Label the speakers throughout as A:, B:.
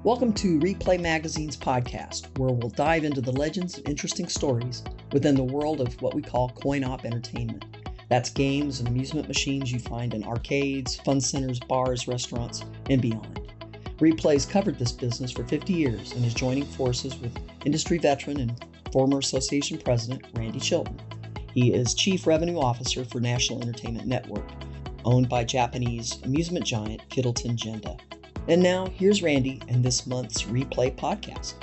A: Welcome to RePlay Magazine's podcast, where we'll dive into the legends and interesting stories within the world of what we call coin-op entertainment. That's games and amusement machines you find in arcades, fun centers, bars, restaurants, and beyond. RePlay's covered this business for 50 years and is joining forces with industry veteran and former association president Randy Chilton. He is Chief Revenue Officer for National Entertainment Network, owned by Japanese amusement giant Kittleton Genda. And now, here's Randy and this month's RePlay podcast.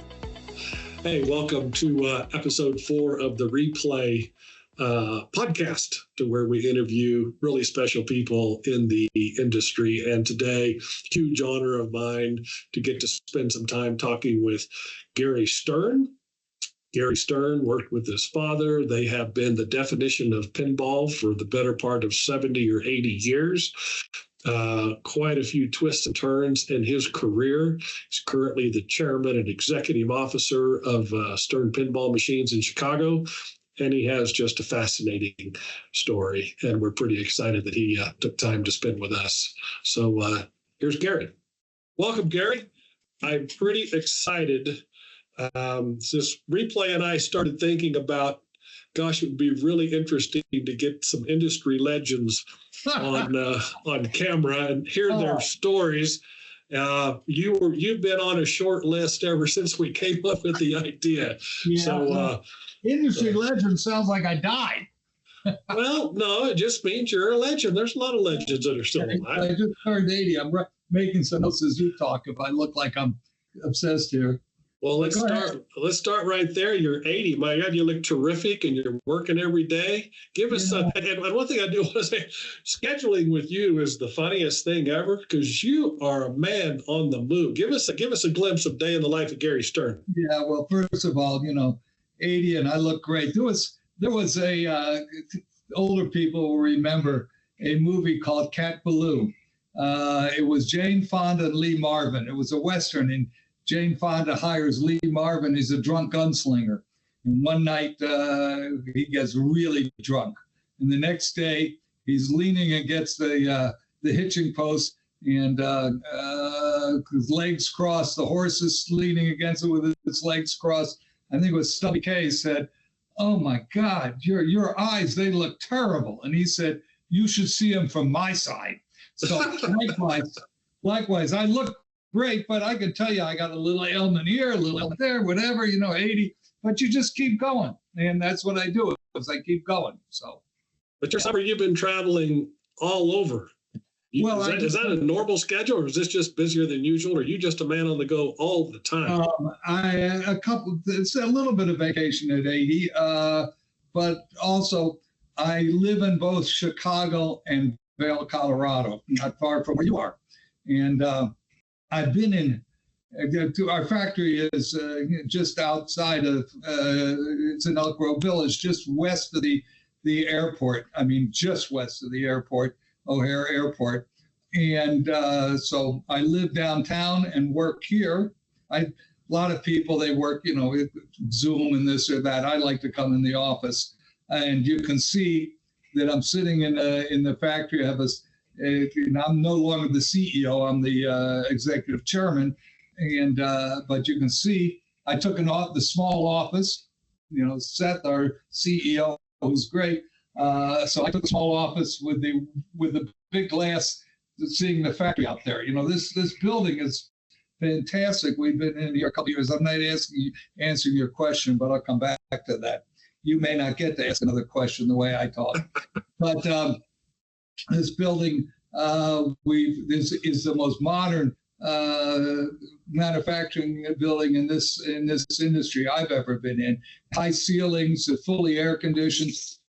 B: Hey, welcome to episode 4 of the RePlay podcast, to where we interview really special people in the industry. And today, huge honor of mine to get to spend some time talking with Gary Stern. Gary Stern worked with his father. They have been the definition of pinball for the better part of 70 or 80 years. Quite a few twists and turns in his career. He's currently the chairman and executive officer of Stern Pinball Machines in Chicago, and he has just a fascinating story, and we're pretty excited that he took time to spend with us. So here's Gary. Welcome, Gary. I'm pretty excited. Since RePlay and I started thinking about, gosh, it would be really interesting to get some industry legends on camera and hear their stories. You've been on a short list ever since we came up with the idea.
C: Yeah,
B: so
C: industry legend sounds like I died.
B: Well, no, it just means you're a legend. There's a lot of legends that are still alive.
C: I just turned 80. I'm making some notes as you talk. If I look like I'm obsessed here.
B: Well, let's start right there. You're 80. My God, you look terrific, and you're working every day. Give us and one thing I do want to say, scheduling with you is the funniest thing ever, because you are a man on the move. Give us a glimpse of day in the life of Gary Stern.
C: Yeah, well, first of all, 80 and I look great. There was a older people will remember a movie called Cat Ballou. It was Jane Fonda and Lee Marvin. It was a Western, and Jane Fonda hires Lee Marvin. He's a drunk gunslinger. And one night he gets really drunk. And the next day he's leaning against the hitching post, and his legs crossed. The horse is leaning against it with its legs crossed. I think it was Stubby K said, "Oh my God, your eyes, they look terrible." And he said, "You should see them from my side." So likewise, I look great, but I can tell you I got a little ailment here, a little ailment there, whatever, 80, but you just keep going. And that's what I do, is I keep going. So.
B: But your summer, you've been traveling all over. Is that a normal schedule, or is this just busier than usual, or are you just a man on the go all the time?
C: It's a little bit of vacation at 80, but also I live in both Chicago and Vail, Colorado, not far from where you are. And I've been our factory is just outside of, it's in Elk Grove Village, just west of the airport. I mean, just west of the airport, O'Hare Airport. And so I live downtown and work here. A lot of people, they work, Zoom and this or that. I like to come in the office, and you can see that I'm sitting in the factory. I have I'm no longer the CEO. I'm the executive chairman, and but you can see I took the small office. Seth, our CEO, who's great. So I took a small office with the big glass, seeing the factory out there. This building is fantastic. We've been in here a couple of years. I'm not answering your question, but I'll come back to that. You may not get to ask another question the way I talk, but. This building, this is the most modern manufacturing building in this industry I've ever been in. High ceilings, fully air conditioned.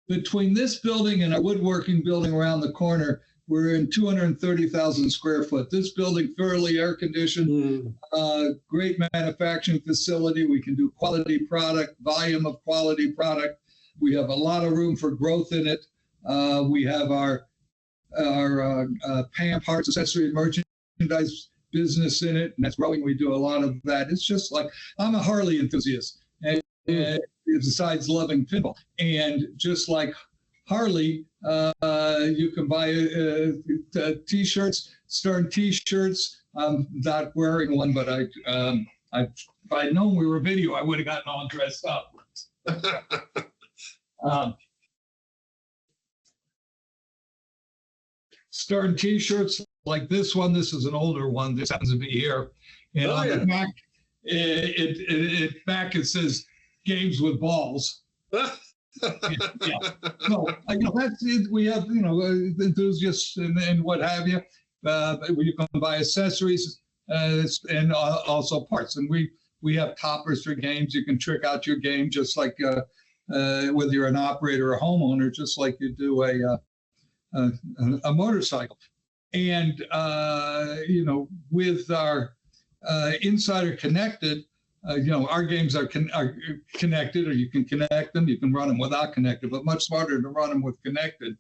C: Between this building and a woodworking building around the corner, we're in 230,000 square foot. This building thoroughly air conditioned, great manufacturing facility. We can do quality product, volume of quality product. We have a lot of room for growth in it. We have our PAM, parts, accessory, and merchandise business in it, and that's growing. We do a lot of that. It's just like, I'm a Harley enthusiast, and besides loving pinball. And just like Harley, you can buy T-shirts, Stern T-shirts, I'm not wearing one, but if I'd known we were video, I would have gotten all dressed up. Stern T-shirts like this one. This is an older one. This happens to be here, and on the back, it says "Games with Balls." Yeah. So that's it. We have enthusiasts and what have you. You can buy accessories and also parts, and we have toppers for games. You can trick out your game just like whether you're an operator or a homeowner, just like you do a motorcycle. And with our Insider Connected, our games are connected, or you can connect them. You can run them without connected, but much smarter to run them with connected,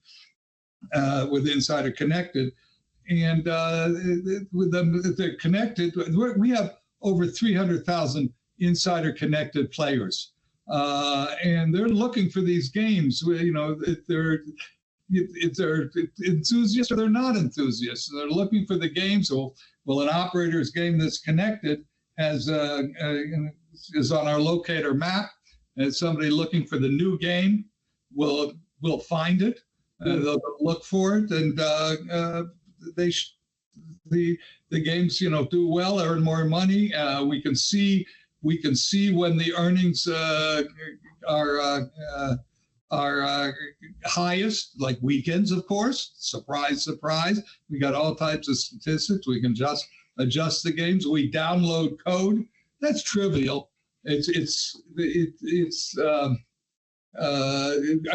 C: with Insider Connected. And with them, if they're connected, we have over 300,000 Insider Connected players, and they're looking for these games. If they're enthusiasts or they're not enthusiasts, they're looking for the games. Well, an operator's game that's connected is on our locator map, and somebody looking for the new game will find it. They'll look for it, and the games do well, earn more money. We can see when the earnings are highest, like weekends, of course. Surprise, surprise. We got all types of statistics. We can just adjust the games. We download code. That's trivial. I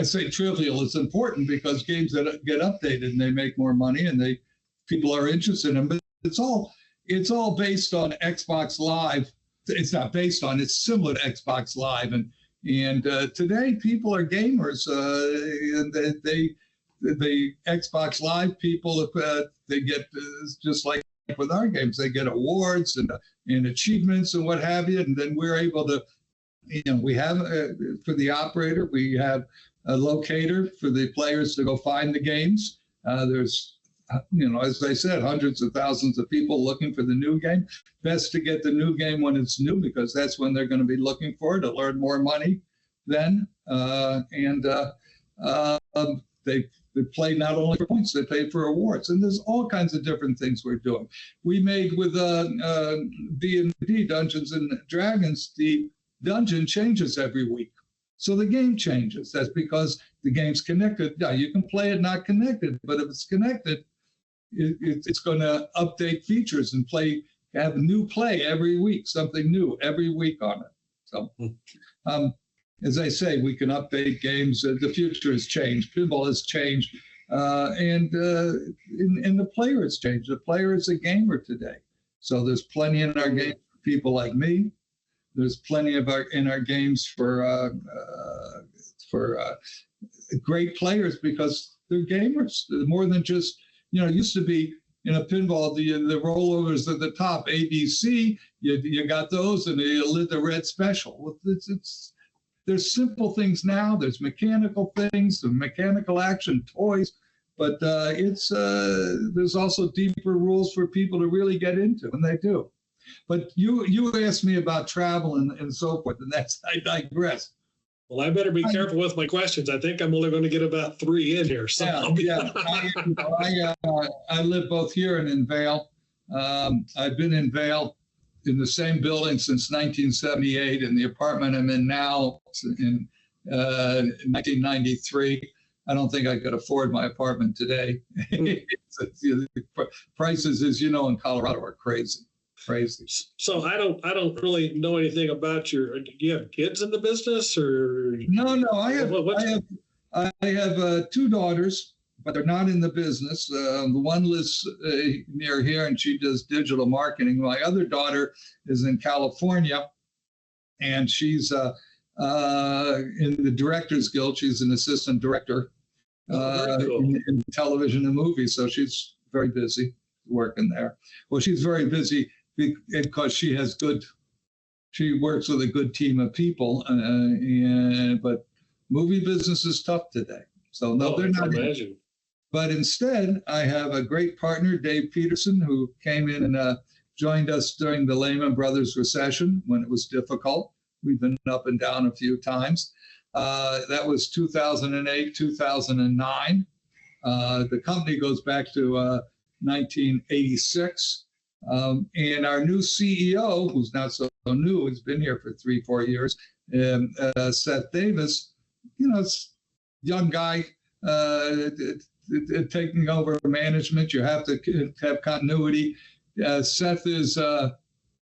C: say trivial. It's important because games that get updated and they make more money and people are interested in them. But it's all based on Xbox Live. It's not based on. It's similar to Xbox Live, and today people are gamers, and the Xbox Live people, they get just like with our games, they get awards and achievements and what have you, and then we're able to, we have for the operator, we have a locator for the players to go find the games. There's as I said, hundreds of thousands of people looking for the new game. Best to get the new game when it's new, because that's when they're going to be looking for it to earn more money then. They play not only for points, they pay for awards. And there's all kinds of different things we're doing. We made with D&D, Dungeons and Dragons, the dungeon changes every week. So the game changes. That's because the game's connected. Yeah, you can play it not connected, but if it's connected, it's going to update features and have a new play every week, something new every week on it. So, as I say, we can update games. The future has changed. Pinball has changed, and the player has changed. The player is a gamer today. So there's plenty in our games for people like me. There's plenty in our games for great players because they're gamers. They're more than just, it used to be in a pinball, the rollovers at the top, ABC, you got those, and you lit the red special. There's simple things now. There's mechanical things, the mechanical action toys, but there's also deeper rules for people to really get into, and they do. But you asked me about travel and so forth, and I digress.
B: Well, I better be careful with my questions. I think I'm only going to get about 3 in here. So
C: I live both here and in Vail. I've been in Vail in the same building since 1978, and the apartment I'm in now in 1993. I don't think I could afford my apartment today. Prices, as you know, in Colorado are crazy.
B: So I don't really know anything about do you have kids in the business or?
C: No, I have 2 daughters, but they're not in the business. The one lives near here and she does digital marketing. My other daughter is in California and she's in the Directors Guild. She's an assistant director in television and movies. So she's very busy working there. Well, she's very busy because she works with a good team of people, but movie business is tough today. So no, they're not. But instead, I have a great partner, Dave Peterson, who came in and joined us during the Lehman Brothers recession when it was difficult. We've been up and down a few times. That was 2008, 2009. The company goes back to 1986. And our new CEO, who's not so new, has been here for 3-4 years, Seth Davis, young guy taking over management. You have to have continuity. Seth is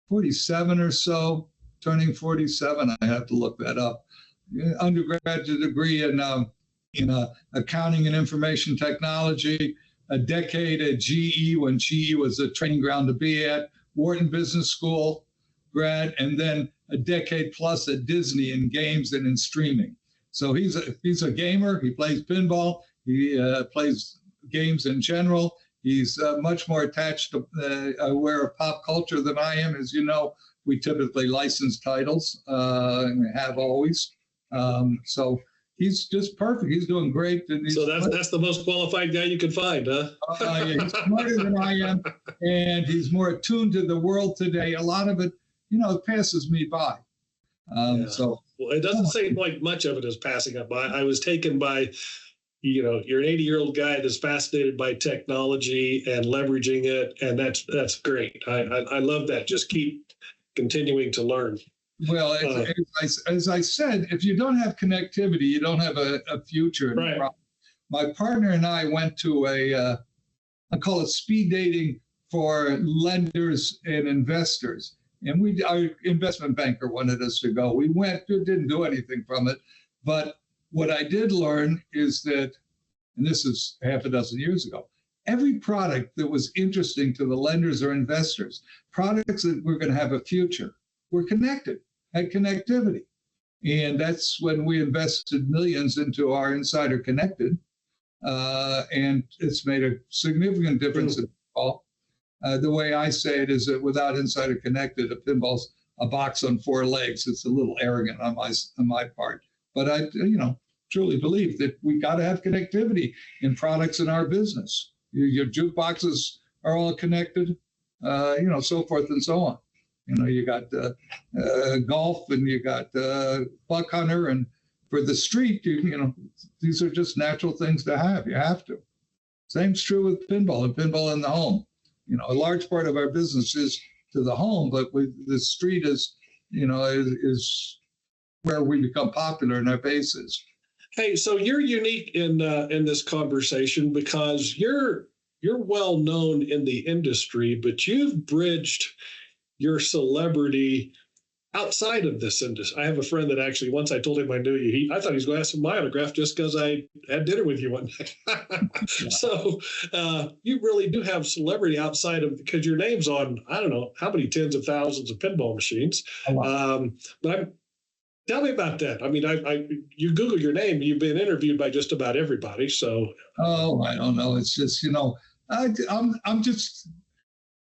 C: 47 or so, turning 47. I have to look that up. Undergraduate degree in accounting and information technology, a decade at GE when GE was a training ground to be at, Wharton Business School grad, and then a decade plus at Disney in games and in streaming. So he's a gamer. He plays pinball. He plays games in general. He's much more attached to aware of pop culture than I am. As you know, we typically license titles and have always. So he's just perfect. He's doing great. And
B: so that's the most qualified guy you can find, huh?
C: Yeah, he's smarter than I am, and he's more attuned to the world today. A lot of it, it passes me by. So
B: well, it doesn't seem like much of it is passing up by. I was taken by, you're an 80-year-old guy that's fascinated by technology and leveraging it, and that's great. I love that. Just keep continuing to learn.
C: Well, as I said, if you don't have connectivity, you don't have a future.
B: Right.
C: My partner and I went to I call it speed dating for lenders and investors. And our investment banker wanted us to go. We went, didn't do anything from it. But what I did learn is that, and this is half a dozen years ago, every product that was interesting to the lenders or investors, products that were going to have a future, were connected, had connectivity. And that's when we invested millions into our Insider Connected. And it's made a significant difference in pinball. The way I say it is that without Insider Connected, a pinball's a box on 4 legs. It's a little arrogant on my part. But I truly believe that we got to have connectivity in products in our business. Your jukeboxes are all connected, so forth and so on. You got golf and you got buck hunter, and for the street, these are just natural things to have. You have to. Same's true with pinball and pinball in the home. A large part of our business is to the home, but the street is where we become popular in our bases.
B: Hey, so you're unique in this conversation because you're well known in the industry, but you've bridged your celebrity outside of this industry. I have a friend that actually, once I told him I knew you, I thought he was going to ask for my autograph just because I had dinner with you one night. So you really do have celebrity outside of, because your name's on, I don't know how many tens of thousands of pinball machines. Tell me about that. I mean, you Google your name, you've been interviewed by just about everybody. So. Oh,
C: I don't know. It's just, I'm just.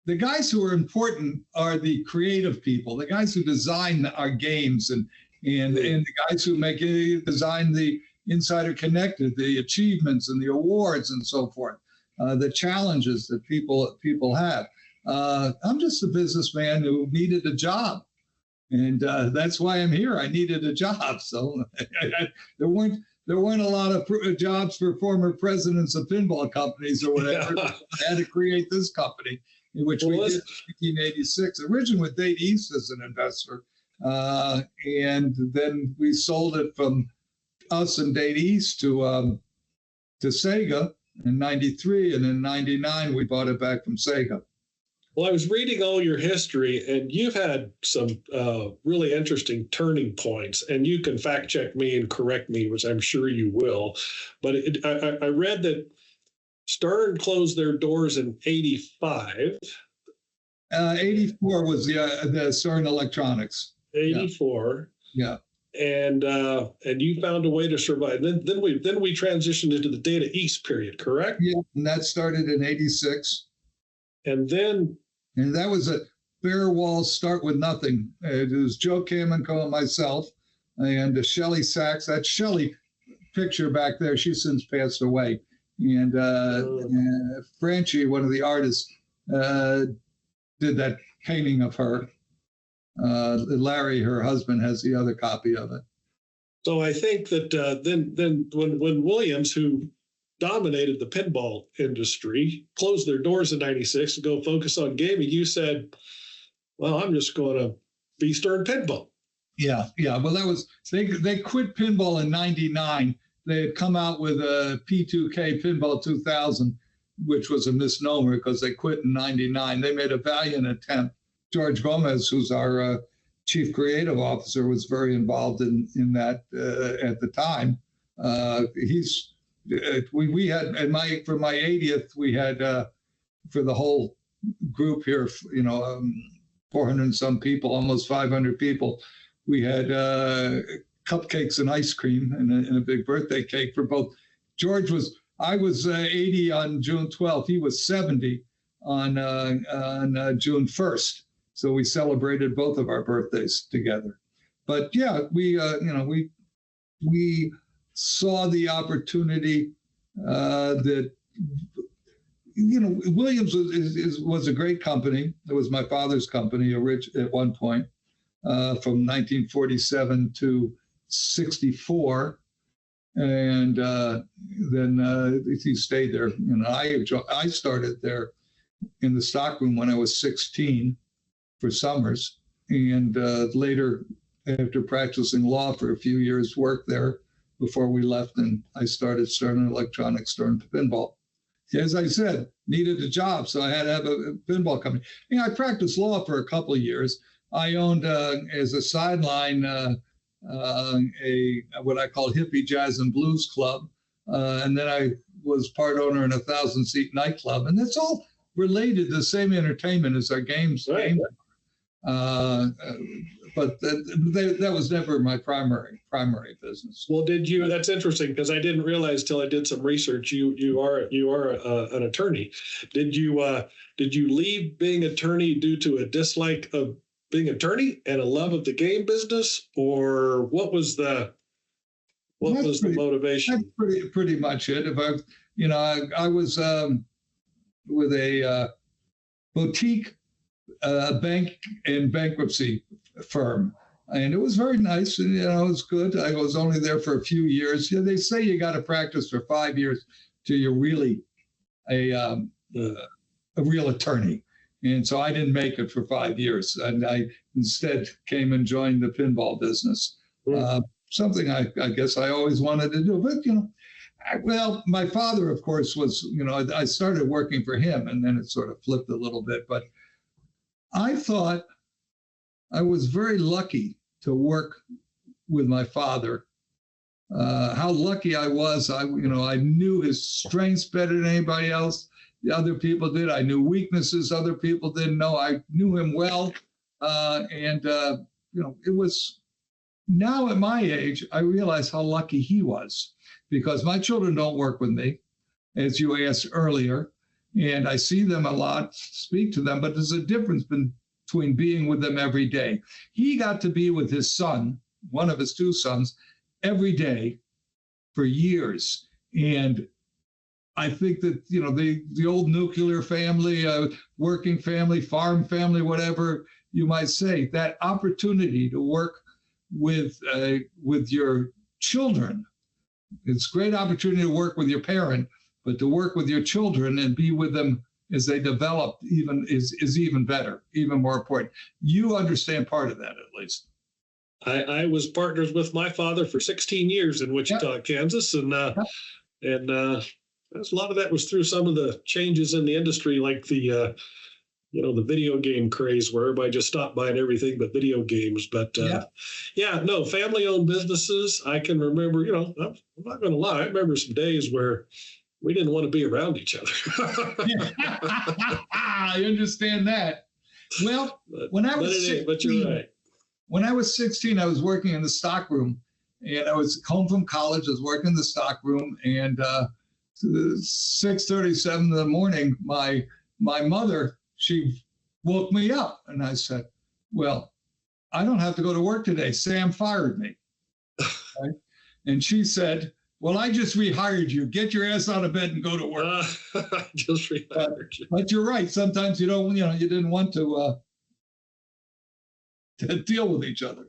C: The guys who are important are the creative people, the guys who design our games and the guys who design the Insider Connected, the achievements and the awards and so forth, the challenges that people have. I'm just a businessman who needed a job, and that's why I'm here. I needed a job, so there weren't a lot of jobs for former presidents of pinball companies or whatever. I had to create this company, which we did in 1986, originally with Date East as an investor. And then we sold it from us and Date East to Sega in 93. And in 99, we bought it back from Sega.
B: Well, I was reading all your history, and you've had some really interesting turning points, and you can fact check me and correct me, which I'm sure you will. But I read that Stern closed their doors in 85.
C: 84 was the Stern Electronics.
B: 84.
C: Yeah.
B: And you found a way to survive. Then we transitioned into the Data East period, correct?
C: Yeah, and that started in 86.
B: And
C: that was a bare walls, start with nothing. It was Joe Kamenko and myself and Shelley Sachs. That Shelley picture back there, she's since passed away. And Franchi, one of the artists, did that painting of her. Larry, her husband, has the other copy of it.
B: So I think that then when Williams, who dominated the pinball industry, closed their doors in '96 to go focus on gaming, you said, well, I'm just going to be Stern Pinball.
C: Yeah. Well, that was, they quit pinball in '99. They had come out with a P2K Pinball 2000, which was a misnomer because they quit in '99. They made a valiant attempt. George Gomez, who's our chief creative officer, was very involved in that at the time. We had for my 80th, we had for the whole group here, 400 and some people, almost 500 people. We had cupcakes and ice cream and a big birthday cake for both. I was 80 on June 12th. He was 70 on June 1st. So we celebrated both of our birthdays together. But yeah, we saw the opportunity that, Williams was a great company. It was my father's company at one point, from 1947 to 64. And then he stayed there. I started there in the stockroom when I was 16 for summers, and later, after practicing law for a few years, worked there before we left, and I started Stern Electronics, Stern Pinball. As I said, needed a job, so I had to have a pinball company. I practiced law for a couple of years. I owned, as a sideline, what I call hippie jazz and blues club, and then I was part owner in a 1,000-seat nightclub, and that's all related to the same entertainment as our games.
B: Right.
C: But that was never my primary business.
B: Well, that's interesting, because I didn't realize till I did some research, you are an attorney. Did you leave being attorney due to a dislike of being attorney and a love of the game business, or what was the motivation?
C: That's pretty much it. If I was with a boutique bank and bankruptcy firm, and it was very nice, and it was good. I was only there for a few years. They say you got to practice for 5 years till you're really a real attorney. And so I didn't make it for 5 years, and I instead came and joined the pinball business. Something I guess I always wanted to do. But my father, of course, was, I started working for him, and then it sort of flipped a little bit. But I thought I was very lucky to work with my father. How lucky I was! I knew his strengths better than anybody else. The other people did. I knew weaknesses other people didn't know. I knew him well, it was. Now at my age, I realize how lucky he was, because my children don't work with me, as you asked earlier, and I see them a lot, speak to them, but there's a difference between being with them every day. He got to be with his son, one of his two sons, every day for years. And I think that, the old nuclear family, working family, farm family, whatever you might say, that opportunity to work with your children, it's a great opportunity to work with your parent, but to work with your children and be with them as they develop is even better, even more important. You understand part of that, at least.
B: I was partners with my father for 16 years in Wichita, Kansas, and a lot of that was through some of the changes in the industry, like the video game craze, where everybody just stopped buying everything but video games. But family-owned businesses. I can remember, I'm not going to lie, I remember some days where we didn't want to be around each other.
C: I understand that. Well, when I was 16,
B: but you're right.
C: When I was 16, I was working in the stockroom, and I was home from college. I was working in the stockroom, and 6:37 in the morning, my mother, she woke me up, and I said, well, I don't have to go to work today. Sam fired me. Right? And she said, well, I just rehired you. Get your ass out of bed and go to work.
B: I just rehired you.
C: But you're right. Sometimes you don't, you didn't want to deal with each other.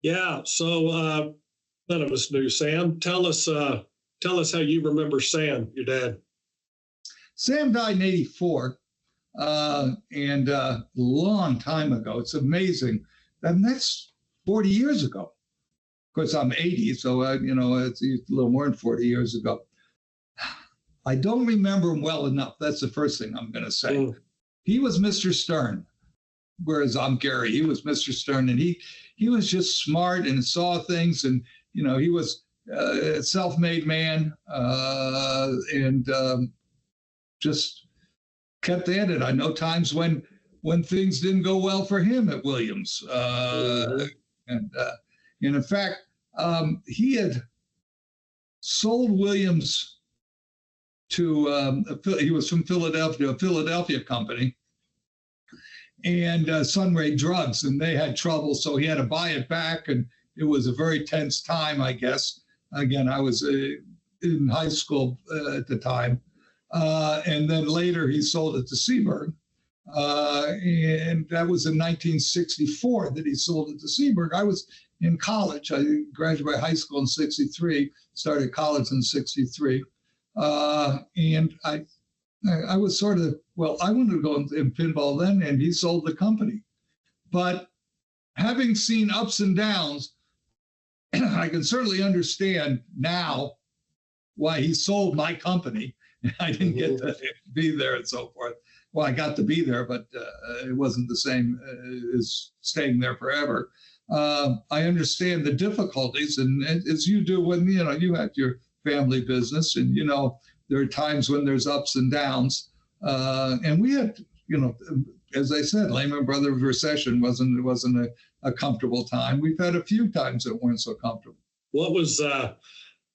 B: Yeah. So none of us knew Sam. Tell us how you remember Sam, your dad.
C: Sam died in '84, and a long time ago. It's amazing. And that's 40 years ago. Of course, I'm 80, so it's a little more than 40 years ago. I don't remember him well enough. That's the first thing I'm going to say. Mm. He was Mr. Stern, whereas I'm Gary. He was Mr. Stern, and he was just smart and saw things, and he was a self-made man, and just kept at it. I know times when things didn't go well for him at Williams, and in fact, he had sold Williams to he was from Philadelphia, a Philadelphia company, and Sunray Drugs, and they had trouble, so he had to buy it back, and it was a very tense time, I guess. Again, I was in high school at the time, and then later he sold it to Seaberg, and that was in 1964 that he sold it to Seaberg. I was in college. I graduated high school in '63, started college in '63, and I was sort of, I wanted to go in pinball then, and he sold the company. But having seen ups and downs, I can certainly understand now why he sold my company. I didn't get to be there and so forth. Well, I got to be there, but it wasn't the same as staying there forever. I understand the difficulties, and as you do when you have your family business, and there are times when there's ups and downs. And we had, as I said, Lehman Brothers recession wasn't a comfortable time. We've had a few times that weren't so comfortable.
B: What was, I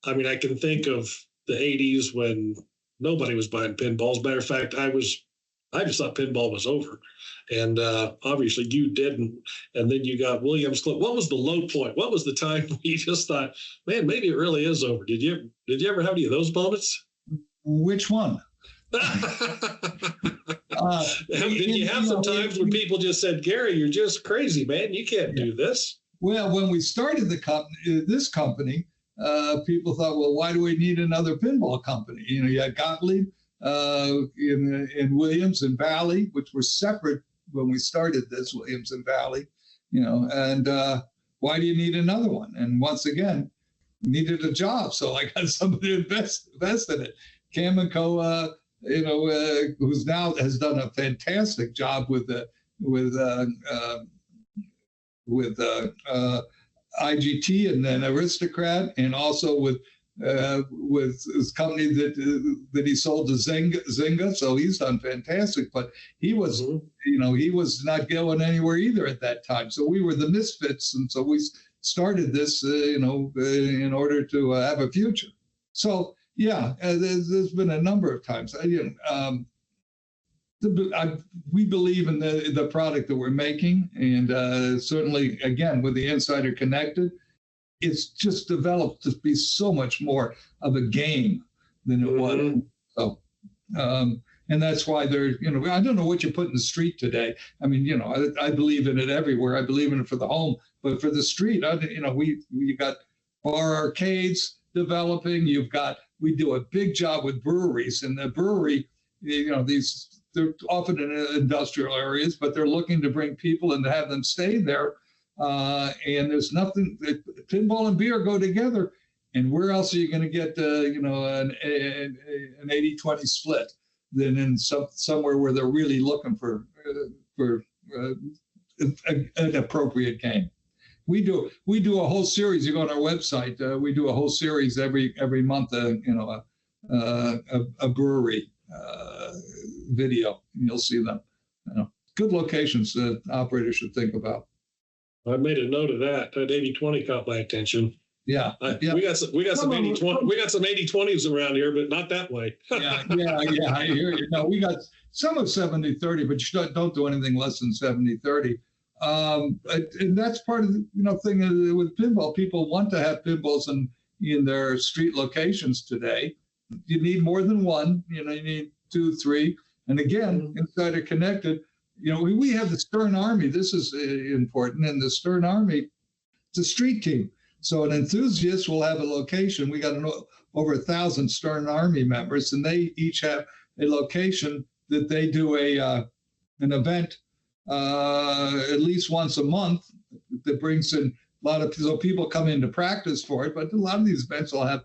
B: can think of the 80s when nobody was buying pinballs. Matter of fact, I just thought pinball was over. And obviously you didn't. And then you got Williams. What was the low point? What was the time when you just thought, man, maybe it really is over? Did you ever have any of those moments?
C: Which one?
B: Did you have some times when people just said, Gary, you're just crazy, man. You can't do this.
C: Well, when we started this company, people thought, well, why do we need another pinball company? You had Gottlieb in Williams and Valley, which were separate when we started this, Williams and Valley, and why do you need another one? And once again, needed a job. So I got somebody to invest in it. Cam and Co., who's now has done a fantastic job with IGT and then Aristocrat, and also with his company that he sold to Zynga. So he's done fantastic. But he was, he was not going anywhere either at that time. So we were the misfits, and so we started this, in order to have a future. So. Yeah, there's been a number of times. We believe in the product that we're making, and certainly, again, with the Insider Connected, it's just developed to be so much more of a game than it was. So, and that's why they're, I don't know what you put in the street today. I mean, I believe in it everywhere. I believe in it for the home, but for the street, you got bar arcades developing. We do a big job with breweries, and the brewery, they're often in industrial areas, but they're looking to bring people and to have them stay there. And there's nothing, pinball and beer go together. And where else are you going to get, an 80-20 split than in somewhere where they're really looking for an appropriate game? We do a whole series. You go on our website. We do a whole series every month. A brewery video, and you'll see them. Good locations that operators should think about.
B: I made a note of that. That 80-20 caught my attention.
C: Yeah.
B: We got some 80-20. We got some 80-20s around here, but not that way.
C: yeah. I hear you. No, we got some of 70-30, but you don't do anything less than 70-30. And that's part of the thing with pinball. People want to have pinballs in their street locations today. You need more than one, you need 2, 3. And again, Insider Connected, we have the Stern Army. This is important. And the Stern Army, it's a street team. So an enthusiast will have a location. We got over 1,000 Stern Army members, and they each have a location that they do an event at least once a month that brings in a lot of people come in to practice for it. But a lot of these events will have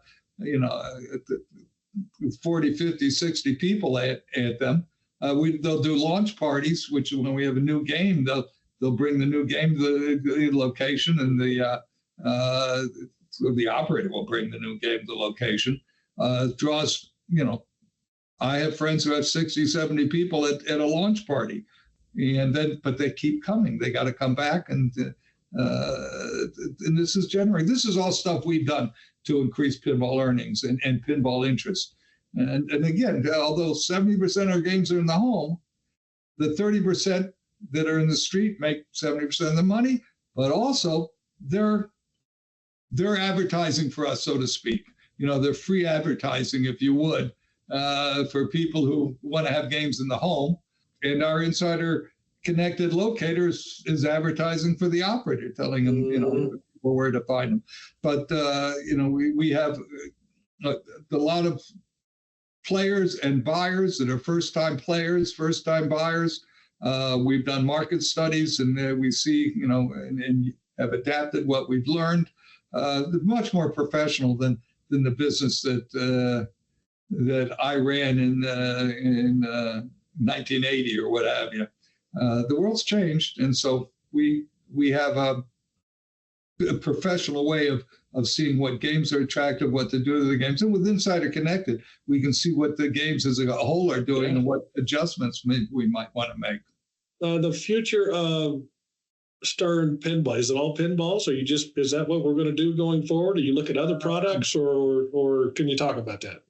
C: 40, 50, 60 people at them. They'll do launch parties, which when we have a new game, they'll bring the new game to the location, and the operator will bring the new game to the location. Draws, I have friends who have 60, 70 people at a launch party, but they keep coming. They got to come back, and this is all stuff we've done to increase pinball earnings and pinball interest. And again, although 70% of our games are in the home, the 30% that are in the street make 70% of the money, but also they're advertising for us, so to speak. They're free advertising, if you would, for people who want to have games in the home. And our Insider Connected locator is advertising for the operator, telling them, where to find them. But, we have a lot of players and buyers that are first-time players, first-time buyers. We've done market studies, and we see, and have adapted what we've learned. Much more professional than the business that I ran in 1980 or what have you. The world's changed, and so we have a professional way of seeing what games are attractive, what to do to the games. And with Insider Connected, we can see what the games as a whole are doing and what adjustments we might want to make.
B: The future of Stern Pinball, is it all pinballs, or is that what we're going to do going forward? Or you look at other products, or can you talk about that?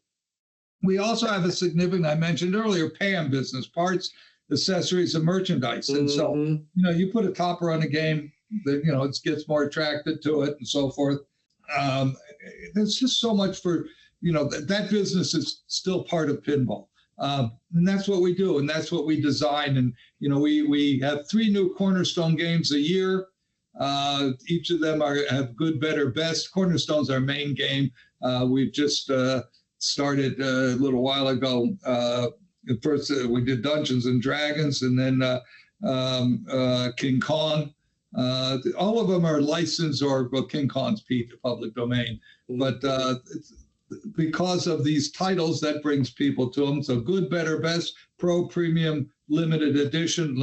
C: We also have a significant, I mentioned earlier, PAM business, parts, accessories, and merchandise. And so, you put a topper on a game, it gets more attracted to it and so forth. There's just so much for, that business is still part of pinball. And that's what we do, and that's what we design. And, we have 3 new Cornerstone games a year. Each of them have good, better, best. Cornerstone's our main game. We've just started a little while ago. First, we did Dungeons and Dragons, and then King Kong. All of them are licensed, or King Kong's public domain. But because of these titles, that brings people to them. So good, better, best, pro, premium, limited edition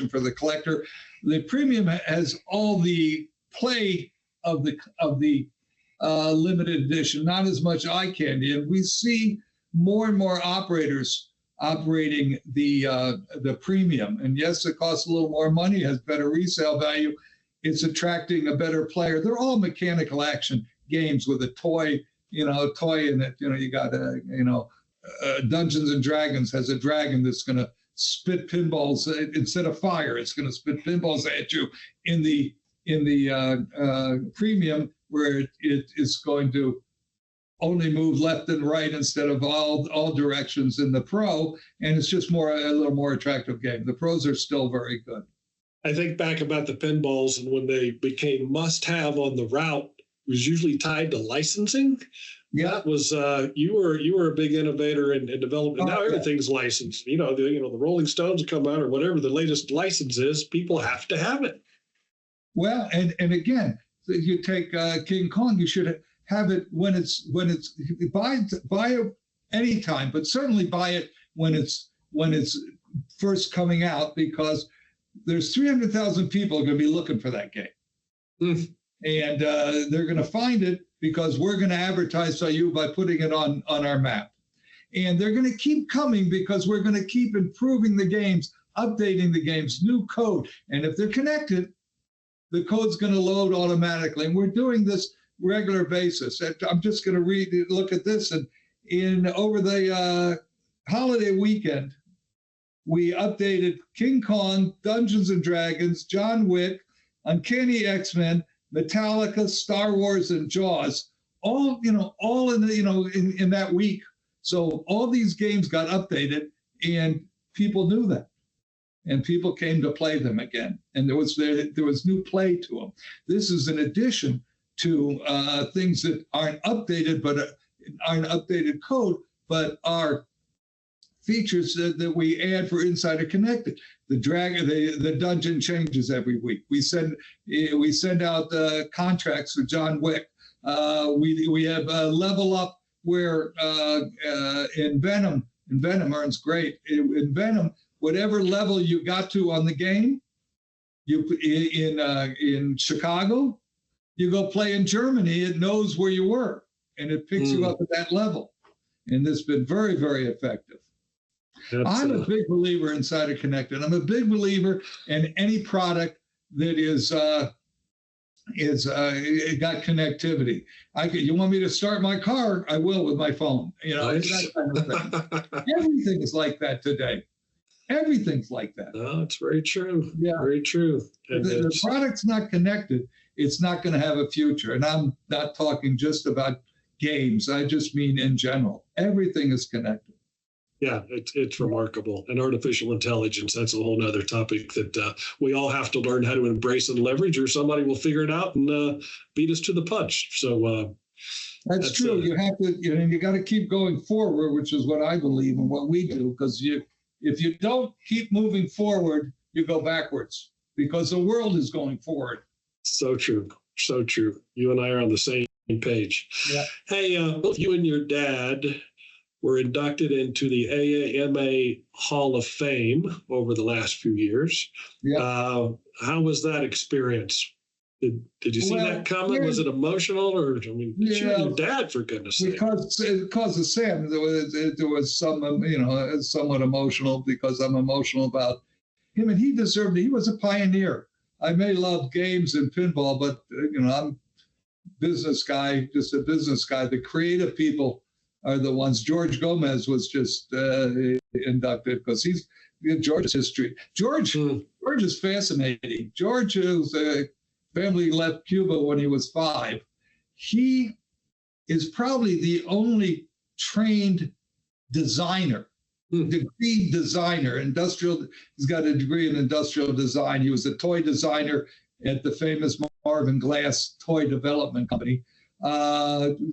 C: for the collector. The premium has all the play of the limited edition, not as much eye candy. And we see more and more operators operating the premium. And yes, it costs a little more money, has better resale value. It's attracting a better player. They're all mechanical action games with a toy in it. You got Dungeons and Dragons has a dragon that's going to spit pinballs instead of fire. It's going to spit pinballs at you. In the premium, where it is going to only move left and right instead of all directions in the pro, and it's just a little more attractive game. The pros are still very good.
B: I think back about the pinballs, and when they became must-have on the route, it was usually tied to licensing. Yeah, that was you were a big innovator in development. Now everything's licensed. The Rolling Stones come out, or whatever the latest license is, people have to have it.
C: Well, and again, if you take King Kong, you should have it when it's buy it anytime, but certainly buy it when it's first coming out, because there's 300,000 people going to be looking for that game. And they're going to find it because we're going to advertise to you by putting it on our map. And they're going to keep coming because we're going to keep improving the games, updating the games, new code. And if they're connected, the code's going to load automatically. And we're doing this regular basis. I'm just going to look at this. And over the holiday weekend, we updated King Kong, Dungeons and Dragons, John Wick, Uncanny X-Men, Metallica, Star Wars, and Jaws, all in in that week. So all these games got updated, and people knew that, and people came to play them again, and there was new play to them. This is in addition to things that aren't updated, but aren't updated code, but are features that we add for Insider Connected. The dungeon changes every week. We send out contracts for John Wick. We have level up where in Venom earns great. In Venom, whatever level you got to on the game, in Chicago, you go play in Germany, it knows where you were, and it picks you up at that level. And it's been very, very effective. I'm a big believer in Insider Connected. I'm a big believer in any product that got connectivity. You want me to start my car? I will with my phone. That kind of thing. Everything is like that today. Everything's like that.
B: No, it's very true.
C: Yeah.
B: Very true.
C: If the product's not connected, it's not going to have a future. And I'm not talking just about games. I just mean in general. Everything is connected.
B: Yeah, it's remarkable. And artificial intelligence, that's a whole nother topic that we all have to learn how to embrace and leverage, or somebody will figure it out and beat us to the punch. So
C: that's true. You have to, you got to keep going forward, which is what I believe and what we do. Because if you don't keep moving forward, you go backwards, because the world is going forward.
B: So true. So true. You and I are on the same page.
C: Yeah.
B: Hey, both you and your dad were inducted into the AAMA Hall of Fame over the last few years.
C: Yeah.
B: How was that experience? Did you see that coming? Was it emotional, or you and your dad, for goodness sake?
C: Because of Sam, there was some, somewhat emotional, because I'm emotional about him, and he deserved it. He was a pioneer. I may love games and pinball, but I'm a business guy, just a business guy. The creative people are the ones. George Gomez was just inducted because he's George's history. George is fascinating. George's family left Cuba when he was 5. He is probably the only trained designer, degree designer, industrial. He's got a degree in industrial design. He was a toy designer at the famous Marvin Glass Toy Development Company.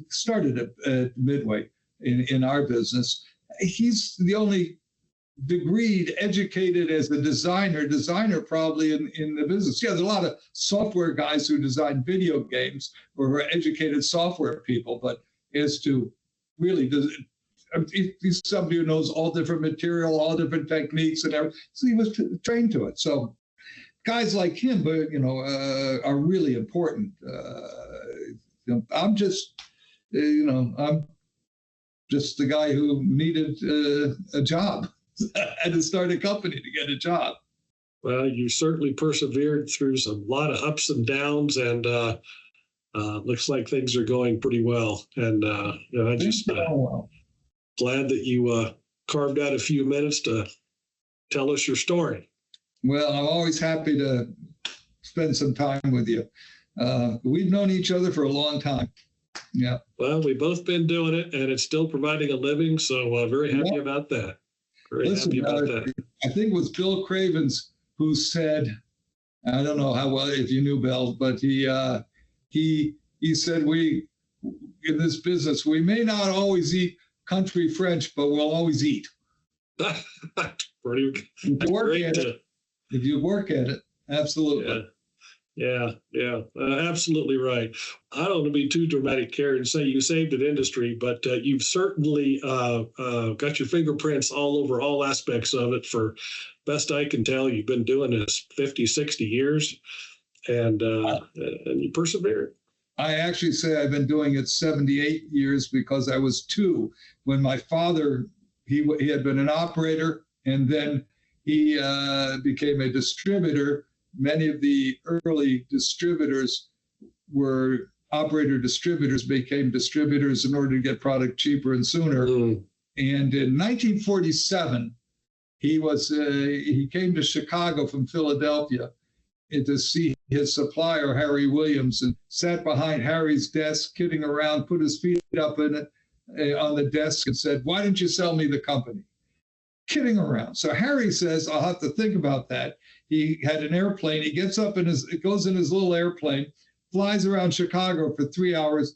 C: Started at Midway in our business. He's the only degreed, educated as a designer probably in the business. Yeah, there's a lot of software guys who design video games or are educated software people, but as to really, he's somebody who knows all different material, all different techniques and everything. So he was trained to it. So guys like him, are really important. I'm just, I'm just the guy who needed a job. I had to start a company to get a job.
B: Well, you certainly persevered through a lot of ups and downs, and looks like things are going pretty well. And I just glad that you carved out a few minutes to tell us your story.
C: Well, I'm always happy to spend some time with you. We've known each other for a long time. Yeah. Well,
B: we've both been doing it, and it's still providing a living. So very happy about that. Happy about that.
C: I think it was Bill Cravens who said, I don't know how well if you knew Bill, but he said, we in this business, we may not always eat country French, but we'll always eat.
B: If
C: you work at it, absolutely.
B: Yeah, absolutely right. I don't want to be too dramatic here and say you saved an industry, but you've certainly got your fingerprints all over all aspects of it. For best I can tell, you've been doing this 50, 60 years, and you persevered.
C: I actually say I've been doing it 78 years because I was 2 when my father, he had been an operator, and then he became a distributor. Many of the early distributors were operator distributors, became distributors in order to get product cheaper and sooner. And in 1947, he came to Chicago from Philadelphia to see his supplier, Harry Williams, and sat behind Harry's desk, kidding around, put his feet up in it on the desk and said, "Why don't you sell me the company?" Kidding around. So Harry says, "I'll have to think about that." He had an airplane. He gets up goes in his little airplane, flies around Chicago for 3 hours,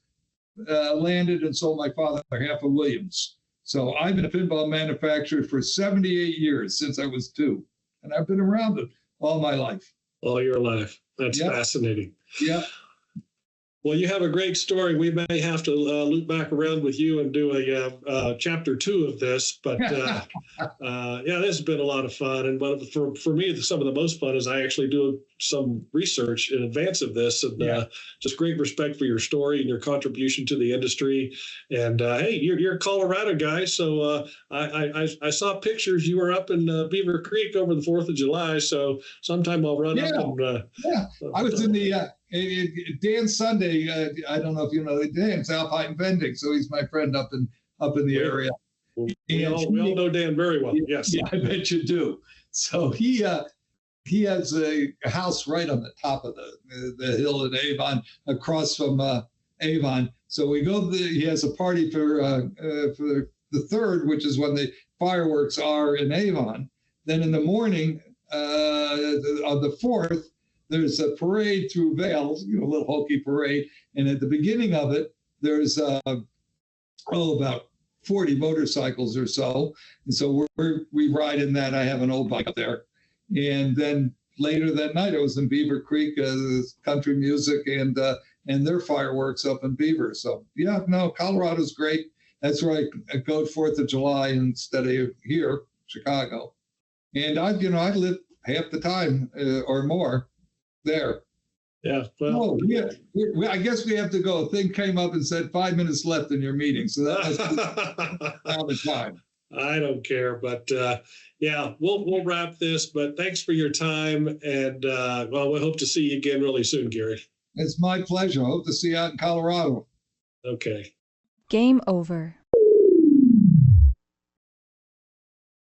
C: landed and sold my father half of Williams. So I've been a pinball manufacturer for 78 years, since I was 2. And I've been around it all my life.
B: All your life. That's fascinating.
C: Yeah.
B: Well, you have a great story. We may have to loop back around with you and do a chapter 2 of this. But this has been a lot of fun. And for me, some of the most fun is I actually do some research in advance of this. And just great respect for your story and your contribution to the industry. And hey, you're a Colorado guy. So I saw pictures. You were up in Beaver Creek over the 4th of July. So sometime I'll run up and.
C: I was in the. Dan Sunday, I don't know if you know Dan's Alpine Vending, so he's my friend up in the area.
B: We all know Dan very well. Yes,
C: yeah, I bet you do. So he has a house right on the top of the hill in Avon, across from Avon. So we go. He has a party for the 3rd, which is when the fireworks are in Avon. Then in the morning on the 4th. There's a parade through Vail, a little hokey parade. And at the beginning of it, there's about 40 motorcycles or so. And so we ride in that. I have an old bike up there. And then later that night, I was in Beaver Creek, country music and their fireworks up in Beaver. So Colorado's great. That's where I go 4th of July instead of here, Chicago. And I live half the time or more there.
B: Yeah. Well,
C: I guess we have to go. A thing came up and said 5 minutes left in your meeting. So that was the time.
B: I don't care, but we'll wrap this. But thanks for your time, and we hope to see you again really soon, Gary.
C: It's my pleasure. I hope to see you out in Colorado.
B: Okay.
D: Game over.